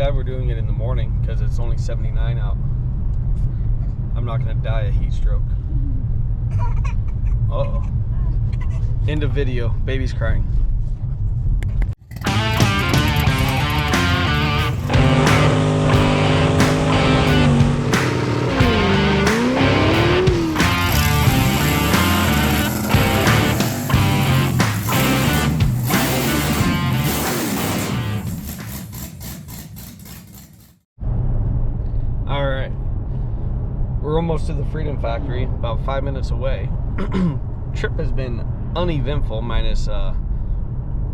bad we're doing it in the morning because it's only 79 out. I'm not gonna die a heat stroke. Uh-oh. End of video. Baby's crying. Alright. We're almost to the Freedom Factory, about 5 minutes away. Trip has been uneventful, minus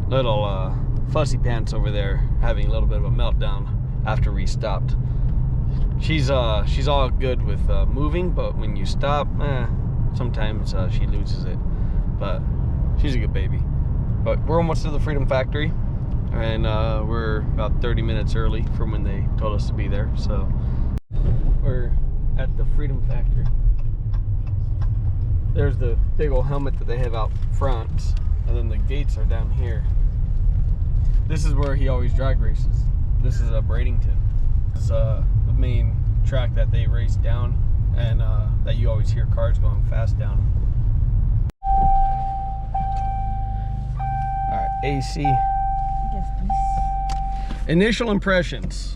little Fussy Pants over there having a little bit of a meltdown after we stopped. She's all good with moving, but when you stop, sometimes she loses it. But she's a good baby. But we're almost to the Freedom Factory, and we're about 30 minutes early from when they told us to be there. So we're at the Freedom Factory. There's the big old helmet that they have out front, and then the gates are down here. This is where he always drag races. This is Bradenton. This is the main track that they race down, and that you always hear cars going fast down. Alright, AC. Yes, please. Initial impressions.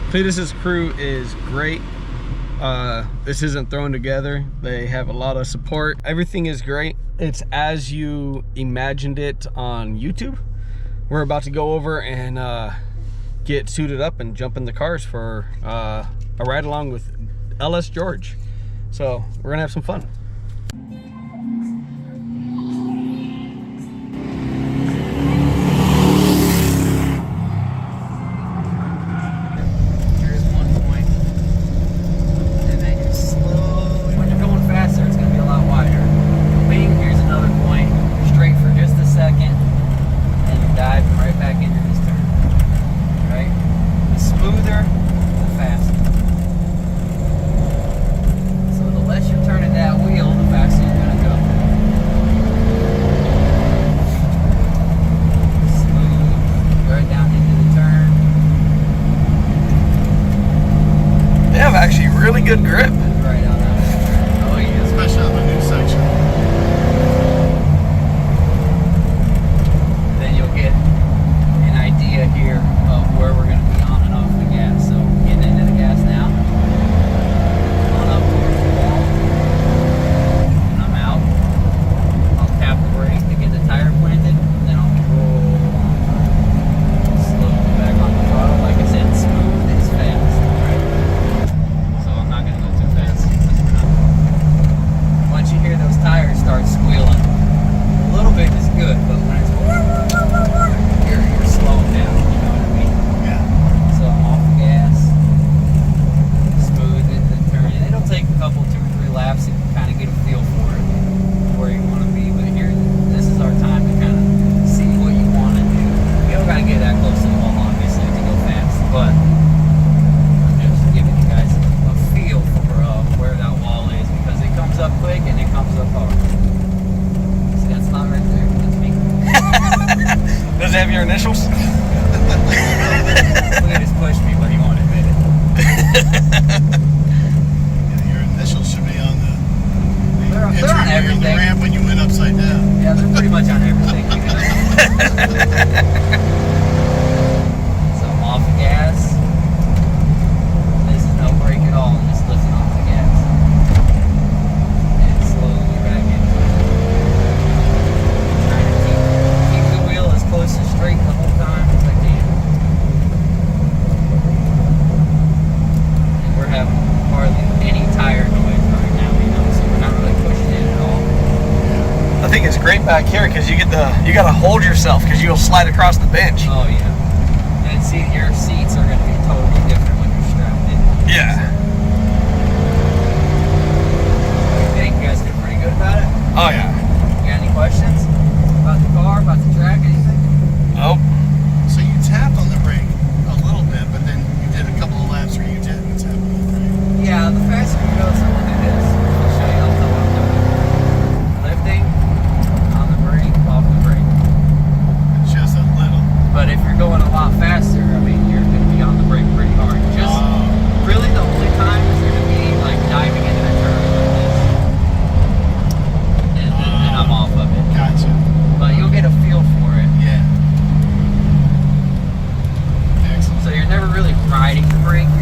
Cleetus's crew is great. This isn't thrown together. They have a lot of support. Everything is great. It's as you imagined it on YouTube. We're about to go over and get suited up and jump in the cars for a ride along with LS George. So we're gonna have some fun. Really good grip. Right on that. Oh yeah, especially on the new section. Then you'll get an idea here of where we're going to be on and off the gas. So getting into the gas now. On up towards the wall. And I'm out. I'll tap the brake to get the tire planted. And then I'll roll on. Slowly back on the throttle. Like I said, smooth is fast. Once you hear those tires start squealing, a little bit is good, but when it's you're slowing down, you know what I mean? Yeah. So I'm off the gas, smooth it, then turn it. It'll take a couple, 2 or 3 laps to kind of get a feel for it, where you want to be. But here, this is our time to kind of see what you want to do. You don't got to get that close to the wall, obviously, to go fast, but I'm just giving you guys a feel for where that wall is, because it comes up quick and it comes up hard. See that spot right there? That's me. Does it have your initials? Cleetus pushed me, but he won't admit it. Yeah, your initials should be on the They're on everything. On the ramp when you went upside down. Yeah, they're pretty much on everything. So I'm off the gas. This is no brake at all. I'm just lifting off the gas. And slowly back into it. Trying to keep the wheel as close to straight the whole time as I can. And we're having hardly any tire noise right now, you know, so we're not really pushing it at all. I think it's great back here because you gotta hold yourself because you'll slide across the bench. Oh yeah. And see, your seats are going to be totally different when you're strapped in. Yeah. You think you guys did pretty good about it? Oh yeah. You got any questions about the car, about the track, anything? Oh. So you tapped on the brake a little bit, but then you did a couple of laps where you didn't tap on the brake. Yeah, the faster you go, so we'll do this. I'll show you. I'll tell what I'm doing. Lifting, on the brake, off the brake. Just a little. But if you're going a lot faster, I mean, you're going to be on the brake pretty hard. Just really the only time is going to be like diving into a turn like this. And then I'm off of it. Gotcha. But you'll get a feel for it. Yeah. Excellent. So you're never really riding the brake.